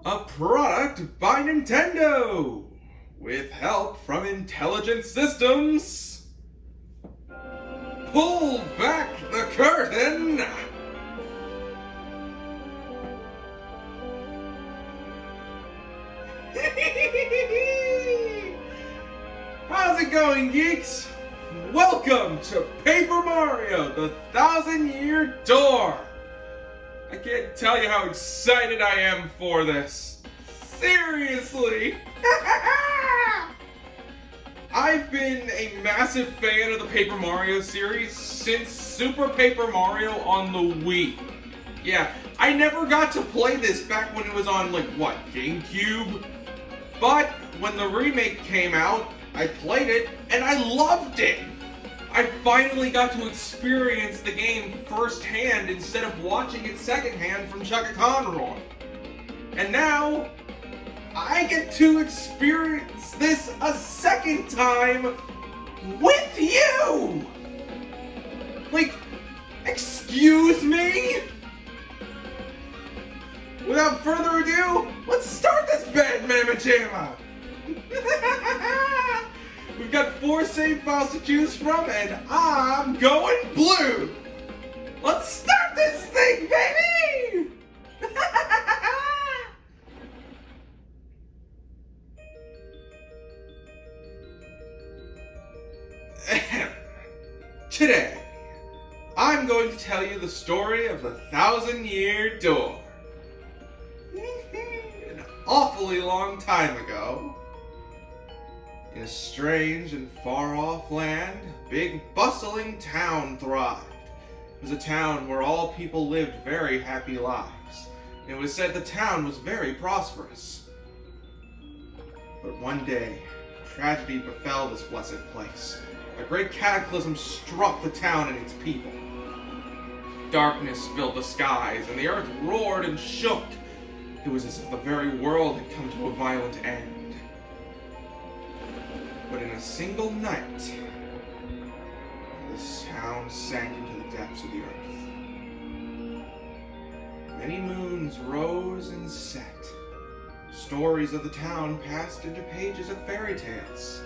A product by Nintendo, with help from Intelligent Systems. Pull back the curtain. How's it going, geeks? Welcome to Paper Mario, the 1,000-Year Door. I can't tell you how excited I am for this. Seriously! I've been a massive fan of the Paper Mario series since Super Paper Mario on the Wii. Yeah, I never got to play this back when it was on, GameCube? But when the remake came out, I played it, and I loved it! I finally got to experience the game firsthand instead of watching it secondhand from Chuck Conroy. And now, I get to experience this a second time with you! Excuse me? Without further ado, let's start this bad mamma jamma! We've got 4 save files to choose from, and I'm going blue! Let's start this thing, baby! Today, I'm going to tell you the story of the 1,000-Year Door. An awfully long time ago, in a strange and far-off land, a big, bustling town thrived. It was a town where all people lived very happy lives. It was said the town was very prosperous. But one day, tragedy befell this blessed place. A great cataclysm struck the town and its people. Darkness filled the skies, and the earth roared and shook. It was as if the very world had come to a violent end. But in a single night, this town sank into the depths of the earth. Many moons rose and set. Stories of the town passed into pages of fairy tales.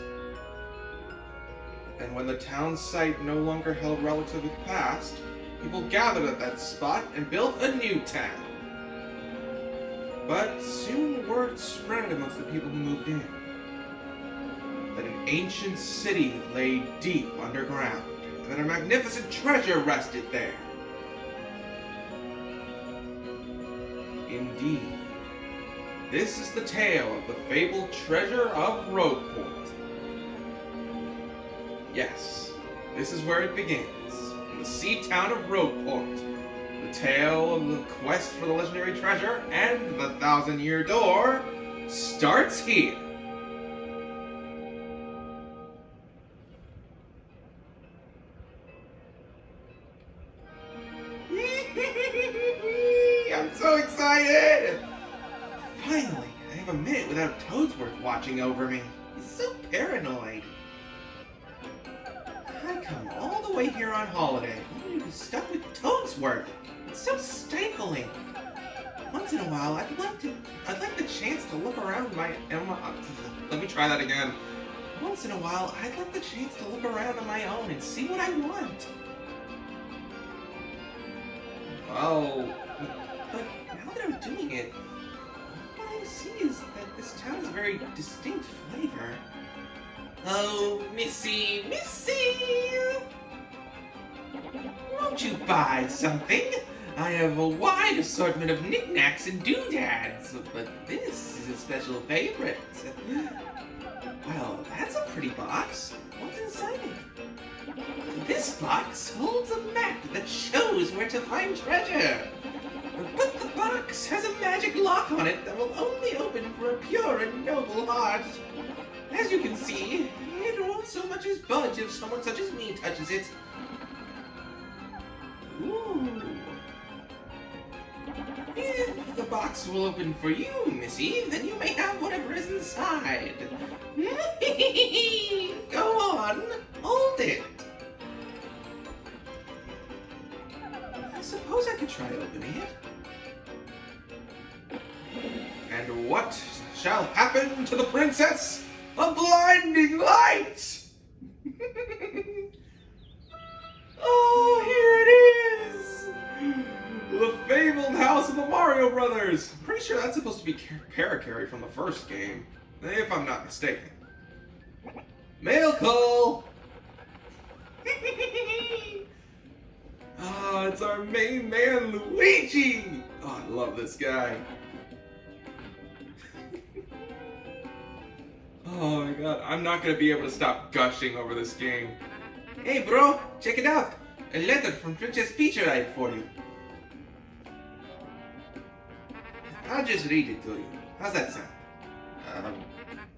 And when the town's site no longer held relics of the past, people gathered at that spot and built a new town. But soon word spread amongst the people who moved in that an ancient city lay deep underground, and that a magnificent treasure rested there. Indeed, this is the tale of the fabled treasure of Rogueport. Yes, this is where it begins, in the sea town of Rogueport. The tale of the quest for the legendary treasure and the 1,000-Year Door starts here. I'm so excited! Finally, I have a minute without Toadsworth watching over me. He's so paranoid. I come all the way here on holiday, only to be stuck with Toadsworth. It's so stifling. Once in a while, I'd like the chance to look around let me try that again. Once in a while, I'd like the chance to look around on my own and see what I want. Oh, but now that I'm doing it, what I see is that this town has a very distinct flavor. Oh, Missy! Won't you buy something? I have a wide assortment of knickknacks and doodads, but this is a special favorite. Well, that's a pretty box. What's inside it? This box holds a map that shows where to find treasure. But the box has a magic lock on it that will only open for a pure and noble heart. As you can see, it won't so much as budge if someone such as me touches it. Ooh. If the box will open for you, Missy, then you may have whatever is inside. Go on, hold it. I suppose I could try opening it. And what shall happen to the princess? A blinding light! Oh, here it is! The fabled house of the Mario Brothers! I'm pretty sure that's supposed to be Parakarry from the first game, if I'm not mistaken. Mail call! Ah, it's our main man, Luigi! Oh, I love this guy. Oh my god, I'm not gonna be able to stop gushing over this game. Hey bro, check it out! A letter from Princess Peach arrived for you. I'll just read it to you. How's that sound?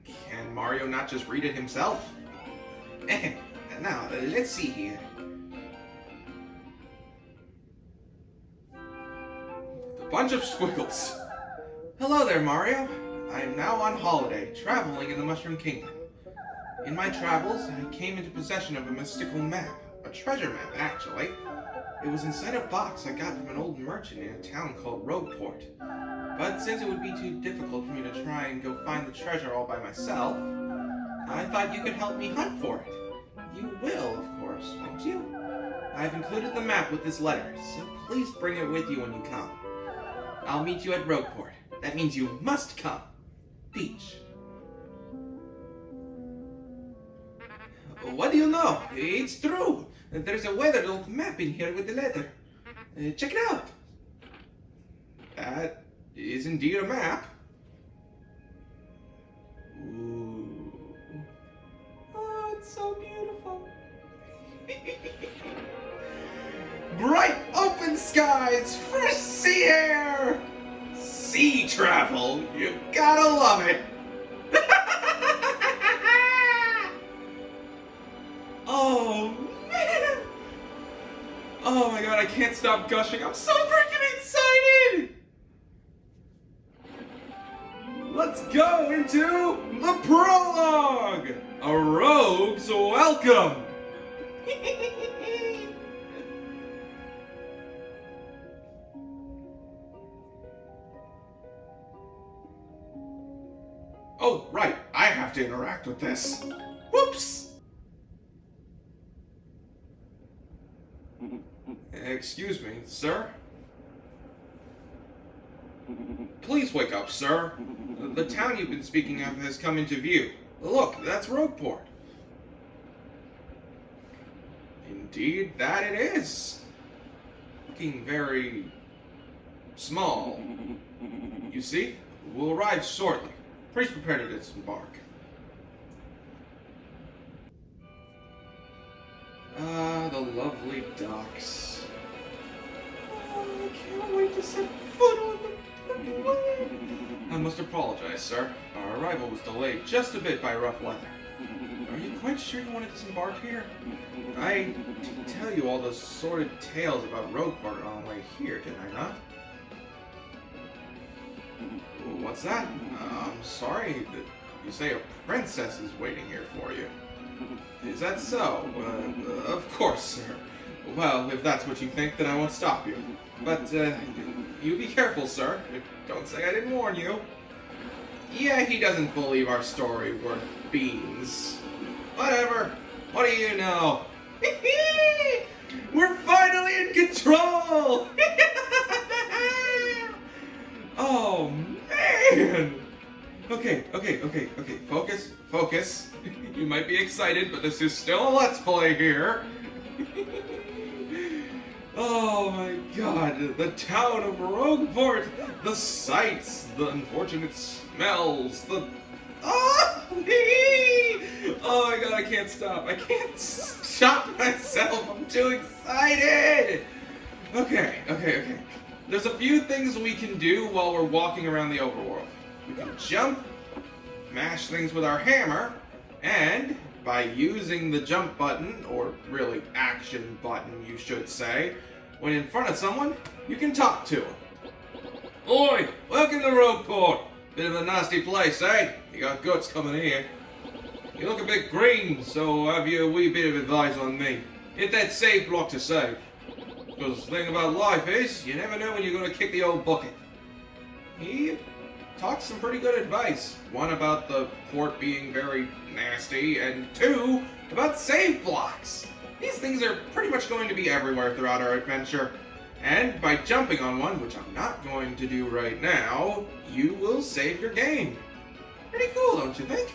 Can Mario not just read it himself? Now, let's see here. A bunch of squiggles. Hello there, Mario. I am now on holiday, traveling in the Mushroom Kingdom. In my travels, I came into possession of a mystical map. A treasure map, actually. It was inside a box I got from an old merchant in a town called Rogueport. But since it would be too difficult for me to try and go find the treasure all by myself, I thought you could help me hunt for it. You will, of course, won't you? I've included the map with this letter, so please bring it with you when you come. I'll meet you at Rogueport. That means you must come. Peach. What do you know? It's true. There's a weathered old map in here with the letter. Check it out. That is indeed a map. Ooh. Oh, it's so beautiful. Bright open skies, fresh sea air. Sea travel. You gotta love it. Oh, man! Oh my god, I can't stop gushing. I'm so freaking excited! Let's go into the prologue! A rogue's welcome! Oh, right, I have to interact with this. Whoops! Excuse me, sir? Please wake up, sir. The town you've been speaking of has come into view. Look, that's Rogueport. Indeed, that it is. Looking very small. You see, we'll arrive shortly. Please prepare to disembark. Ah, the lovely docks. Oh, I can't wait to set foot on the plane. I must apologize, sir. Our arrival was delayed just a bit by rough weather. Are you quite sure you want to disembark here? I did tell you all those sordid tales about Rogueport on the way here, did I not? What's that? I'm sorry that you say a princess is waiting here for you. Is that so? Of course, sir. Well, if that's what you think, then I won't stop you. But, you be careful, sir. Don't say I didn't warn you. Yeah, he doesn't believe our story worth beans. Whatever. What do you know? We're finally in control! Oh, man! Okay. Focus. You might be excited, but this is still a Let's Play here. Oh my god, the town of Rogueport, the sights, the unfortunate smells, the... Oh my god, I can't stop. I can't stop myself. I'm too excited. Okay. There's a few things we can do while we're walking around the overworld. We can jump, mash things with our hammer, and by using the jump button, or really action button you should say, when in front of someone, you can talk to them. Oi, welcome to Rogueport. Bit of a nasty place, eh? You got guts coming here. You look a bit green, so I'll have you a wee bit of advice on me. Hit that save block to save. Because the thing about life is, you never know when you're going to kick the old bucket. Here, talks some pretty good advice. One about the port being very nasty, and two, about save blocks. These things are pretty much going to be everywhere throughout our adventure. And by jumping on one, which I'm not going to do right now, you will save your game. Pretty cool, don't you think?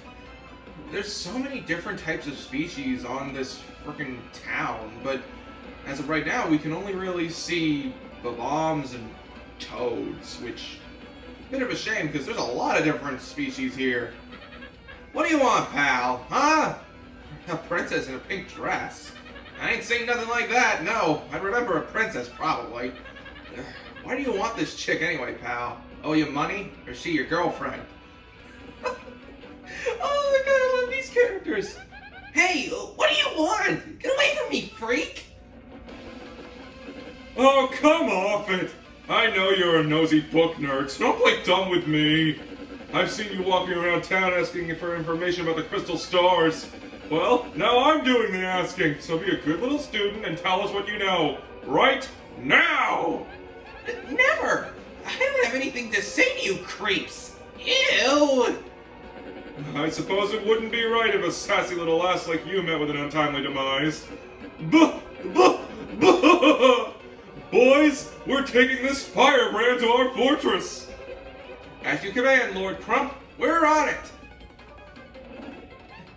There's so many different types of species on this frickin' town, but as of right now, we can only really see bombs and toads, which is a bit of a shame because there's a lot of different species here. What do you want, pal? Huh? A princess in a pink dress? I ain't seen nothing like that, no. I'd remember a princess, probably. Why do you want this chick anyway, pal? Owe you money? Or is she your girlfriend? Oh my god, I love these characters. Hey, what do you want? Get away from me, freak! Oh, come off it! I know you're a nosy book nerd, so don't play dumb with me. I've seen you walking around town asking for information about the crystal stars. Well, now I'm doing the asking, so be a good little student and tell us what you know. Right now! Never! I don't have anything to say to you creeps! Ew! I suppose it wouldn't be right if a sassy little ass like you met with an untimely demise. Boys, we're taking this firebrand to our fortress! As you command, Lord Crump, we're on it!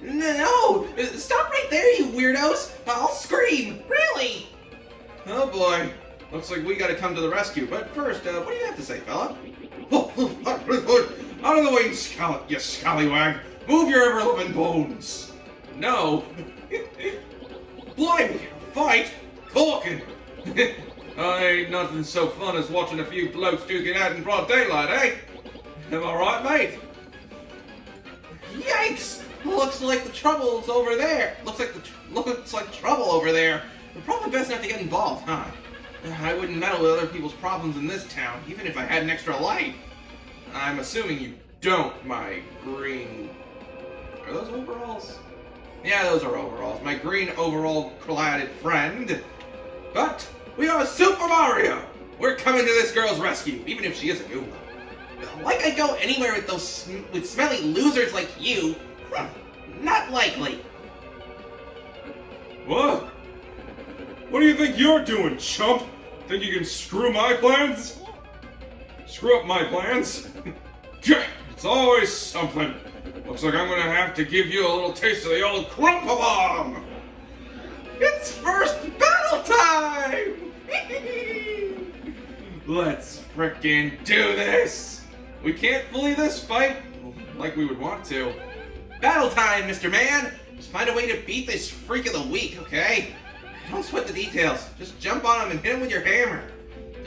No! Stop right there, you weirdos! I'll scream! Really? Oh boy. Looks like we gotta come to the rescue, but first, what do you have to say, fella? Out of the way, you scallywag! Move your ever-loving bones! No! Blimey! Fight? Talking! Ain't nothing so fun as watching a few blokes duking out in broad daylight, eh? Am I right, mate? Yikes! Looks like the trouble's over there. Looks like trouble over there. We're probably best not to get involved, huh? I wouldn't meddle with other people's problems in this town, even if I had an extra life. I'm assuming you don't, my green... Are those overalls? Yeah, those are overalls. My green overall-cladded friend. But we are Super Mario! We're coming to this girl's rescue, even if she is a Goomba. Like I'd go anywhere with smelly losers like you. Not likely. What? What do you think you're doing, chump? Think you can screw my plans? Screw up my plans? It's always something. Looks like I'm gonna have to give you a little taste of the old Crumpa-Bomb! It's first battle time! Let's frickin' do this! We can't flee this fight like we would want to. Battle time, Mr. Man! Just find a way to beat this freak of the week, okay? Don't sweat the details. Just jump on him and hit him with your hammer.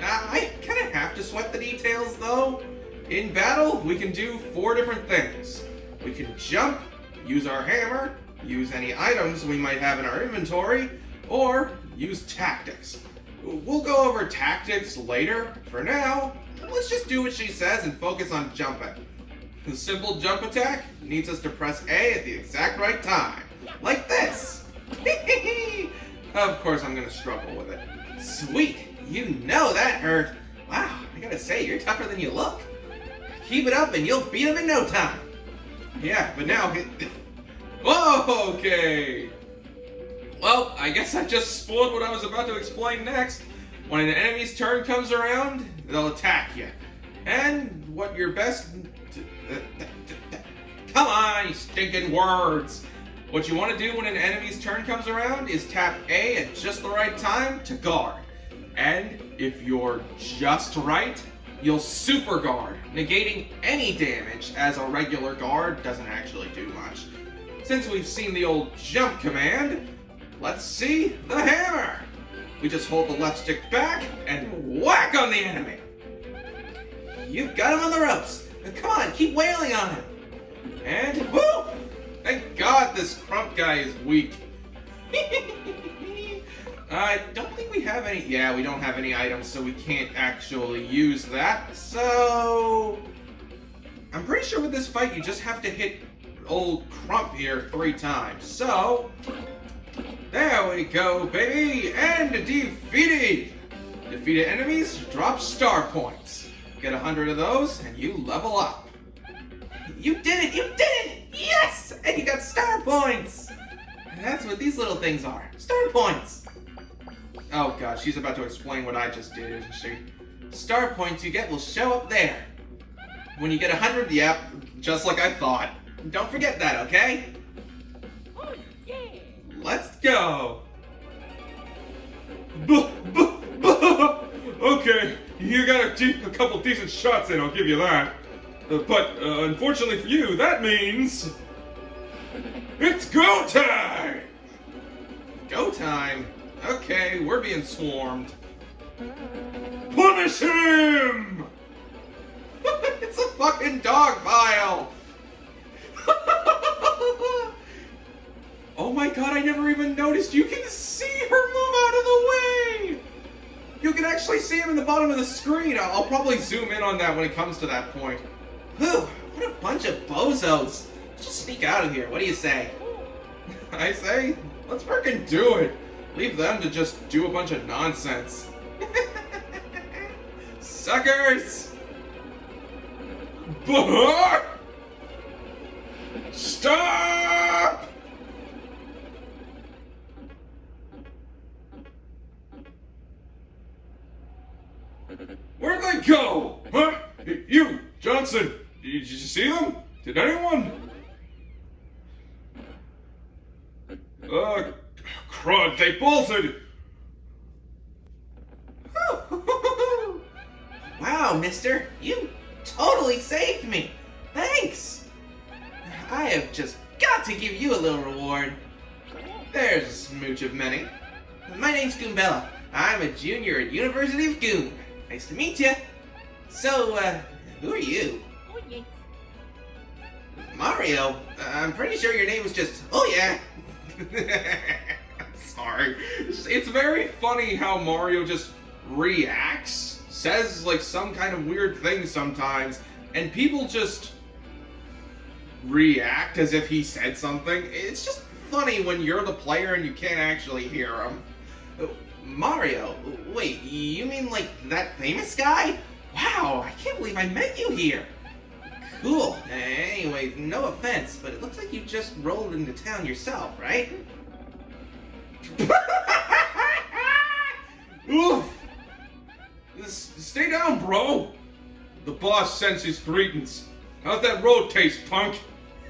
I kind of have to sweat the details, though. In battle, we can do 4 different things. We can jump, use our hammer, use any items we might have in our inventory, or use tactics. We'll go over tactics later. For now, let's just do what she says and focus on jumping. The simple jump attack needs us to press A at the exact right time. Like this. Of course I'm gonna struggle with it. Sweet, you know that hurt. Wow, I gotta say, you're tougher than you look. Keep it up and you'll beat him in no time. Yeah, but now... Whoa, okay. Well, I guess I just spoiled what I was about to explain next. When an enemy's turn comes around, they'll attack you. And what your best... Come on, you stinking words. What you want to do when an enemy's turn comes around is tap A at just the right time to guard. And if you're just right, you'll super guard, negating any damage, as a regular guard doesn't actually do much. Since we've seen the old jump command, let's see the hammer. We just hold the left stick back and whack on the enemy. You've got him on the ropes. Come on, keep wailing on him. And woo! Thank God this Crump guy is weak. I don't think we have any... Yeah, we don't have any items, so we can't actually use that. So... I'm pretty sure with this fight, you just have to hit old Crump here 3 times. So... There we go, baby! And defeated! Defeated enemies drop star points. Get 100 of those, and you level up. You did it! You did it! Yes! And you got star points! That's what these little things are. Star points! Oh god, she's about to explain what I just did, isn't she? Star points you get will show up there. When you get 100, yep, just like I thought. Don't forget that, okay? Oh, yeah. Let's go! Okay, you got a couple decent shots in, I'll give you that. But unfortunately for you, that means it's go time! Go time? Okay, we're being swarmed. Punish him! It's a fucking dog pile! Oh my god, I never even noticed. You can see her move out of the way! You can actually see him in the bottom of the screen. I'll probably zoom in on that when it comes to that point. Whew, what a bunch of bozos. Let's just sneak out of here. What do you say? I say, let's frickin' do it. Leave them to just do a bunch of nonsense. Suckers! Stop! Where'd they go? Huh? You, Johnson, did you see them? Did anyone? Crud, they bolted! Wow, mister, you totally saved me. Thanks. I have just got to give you a little reward. There's a smooch of many. My name's Goombella. I'm a junior at University of Goom. Nice to meet you. So, who are you? Oh, yeah. Mario? I'm pretty sure your name was just, oh yeah. Sorry. It's very funny how Mario just reacts, says like some kind of weird thing sometimes, and people just react as if he said something. It's just funny when you're the player and you can't actually hear him. Mario? Wait, you mean like that famous guy? Wow, I can't believe I met you here. Cool. Anyway, no offense, but it looks like you just rolled into town yourself, right? Oof! Stay down, bro! The boss sends his greetings. How's that road taste, punk?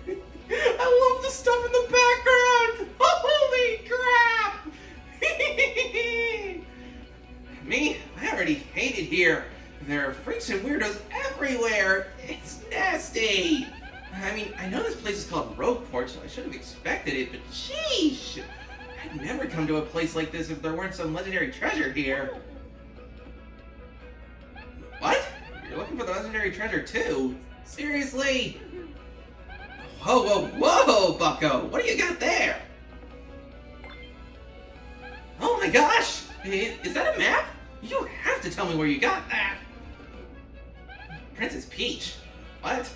I love the stuff in the background! Holy crap! Me? I already hate it here. There are freaks and weirdos everywhere. It's nasty. I mean, I know this place is called Rogueport, so I should have expected it, but sheesh! I'd never come to a place like this if there weren't some legendary treasure here. What? You're looking for the legendary treasure too? Seriously? Whoa, whoa, whoa, bucko! What do you got there? Oh my gosh! Is that a map? You have to tell me where you got that. Princess Peach. What?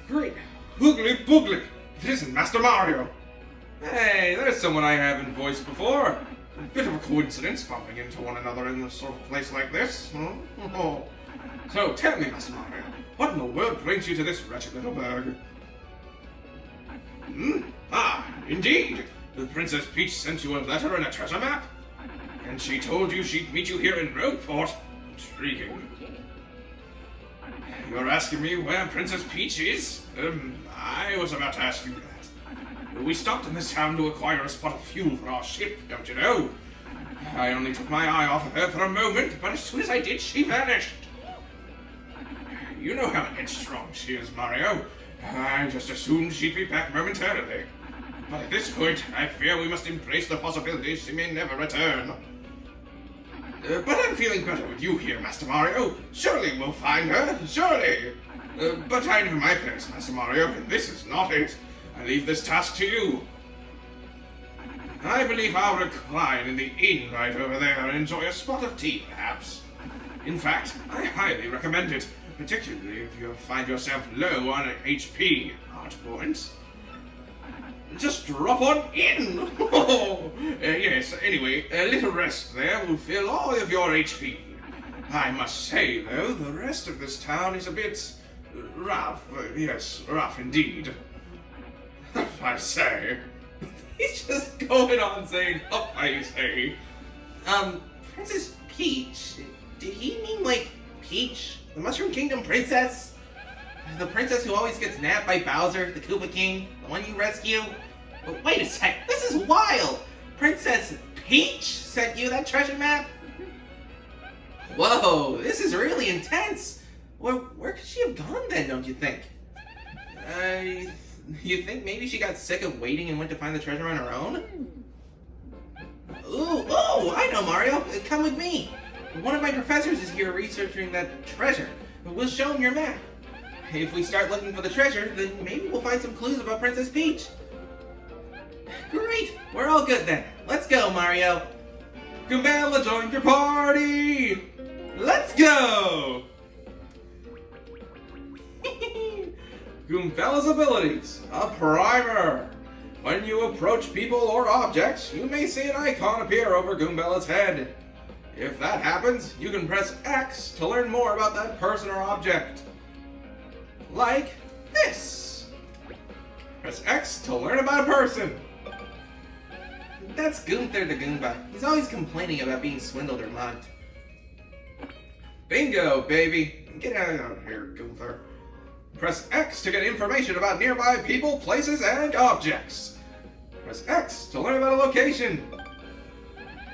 Great. Hoogly boogly. It isn't Master Mario. Hey, there's someone I haven't voiced before. A bit of a coincidence bumping into one another in a sort of place like this. Oh. So tell me, Master Mario, what in the world brings you to this wretched little burg? Indeed. The Princess Peach sent you a letter and a treasure map? And she told you she'd meet you here in Rogueport? Intriguing. You're asking me where Princess Peach is? I was about to ask you that. We stopped in this town to acquire a spot of fuel for our ship, don't you know? I only took my eye off of her for a moment, but as soon as I did, she vanished. You know how headstrong she is, Mario. I just assumed she'd be back momentarily. But at this point, I fear we must embrace the possibility she may never return. But I'm feeling better with you here, Master Mario. Surely we'll find her, surely. But I know my place, Master Mario, and this is not it. I leave this task to you. I believe I'll recline in the inn right over there and enjoy a spot of tea, perhaps. In fact, I highly recommend it, particularly if you find yourself low on HP, heart points. Just drop on in! Yes, anyway, a little rest there will fill all of your HP. I must say, though, the rest of this town is a bit Rough, yes, rough indeed. I say. He's just going on saying, oh, I say. Princess Peach? Did he mean, like, Peach? The Mushroom Kingdom princess? The princess who always gets nabbed by Bowser, the Koopa King? The one you rescue? But wait a sec, this is wild! Princess Peach sent you that treasure map? Whoa, this is really intense! Where could she have gone then, don't you think? You think maybe she got sick of waiting and went to find the treasure on her own? Ooh, I know, Mario. Come with me. One of my professors is here researching that treasure. We'll show him your map. If we start looking for the treasure, then maybe we'll find some clues about Princess Peach. Great, we're all good then. Let's go, Mario. Goombella joined your party! Let's go! Goombella's abilities. A primer. When you approach people or objects, you may see an icon appear over Goombella's head. If that happens, you can press X to learn more about that person or object. Like this. Press X to learn about a person. That's Gunther the Goomba. He's always complaining about being swindled or mugged. Bingo, baby. Get out of here, Gunther. Press X to get information about nearby people, places, and objects. Press X to learn about a location.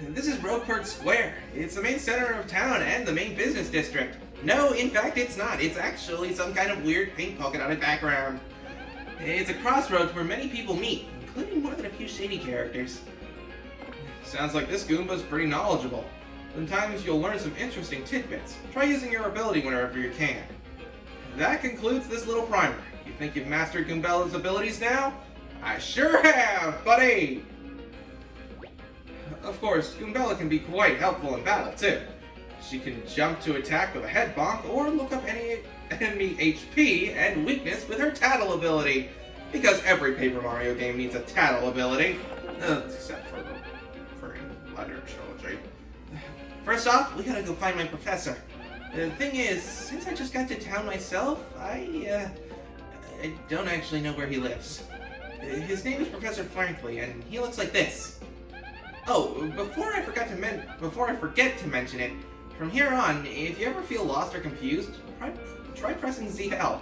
This is Rogueport Square. It's the main center of town and the main business district. No, in fact, it's not. It's actually some kind of weird pink polka dotted background. It's a crossroads where many people meet, including more than a few shady characters. Sounds like this Goomba's pretty knowledgeable. Sometimes you'll learn some interesting tidbits. Try using your ability whenever you can. That concludes this little primer. You think you've mastered Goombella's abilities now? I sure have, buddy! Of course, Goombella can be quite helpful in battle, too. She can jump to attack with a head bonk or look up any enemy HP and weakness with her tattle ability. Because every Paper Mario game needs a tattle ability. Except for the freaking Letter Trilogy. First off, we gotta go find my professor. The thing is, since I just got to town myself, I don't actually know where he lives. His name is Professor Frankly, and he looks like this. Oh, before I forget to mention it, from here on, if you ever feel lost or confused, try pressing ZL.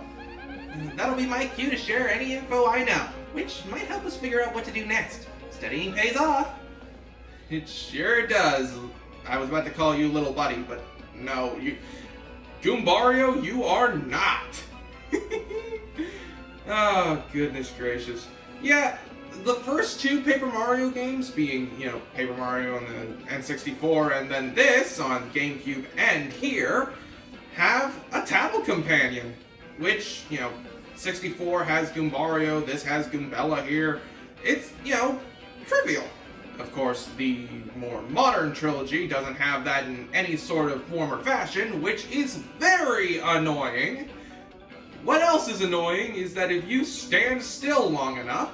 That'll be my cue to share any info I know, which might help us figure out what to do next. Studying pays off. It sure does. I was about to call you little buddy, but no, you... Goombario, you are not! Oh, goodness gracious. Yeah, the first two Paper Mario games, being, Paper Mario on the N64, and then this on GameCube and here, have a tattle companion. Which, 64 has Goombario, this has Goombella here. It's, trivial. Of course, the more modern trilogy doesn't have that in any sort of form or fashion, which is very annoying. What else is annoying is that if you stand still long enough,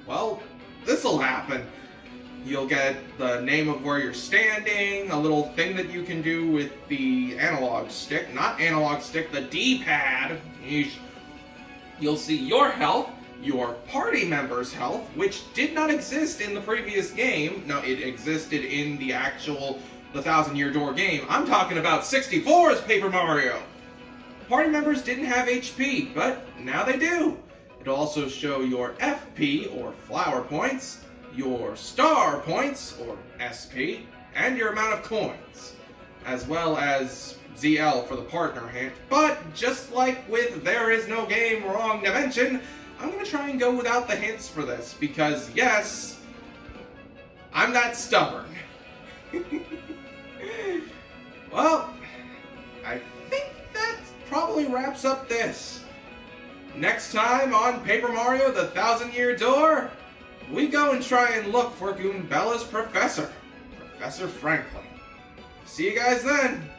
well, this'll happen. You'll get the name of where you're standing, a little thing that you can do with the analog stick, not analog stick, the D-pad. You'll see your health, your party member's health, which did not exist in the previous game. No, it existed in the actual The Thousand Year Door game. I'm talking about 64's Paper Mario. Party members didn't have HP, but now they do. It'll also show your FP, or flower points, your star points, or SP, and your amount of coins, as well as ZL for the partner hint. But just like with There Is No Game Wrong Dimension, I'm going to try and go without the hints for this, because yes, I'm that stubborn. Well, I think that probably wraps up this. Next time on Paper Mario The Thousand Year Door, we go and try and look for Goombella's professor, Professor Franklin. See you guys then!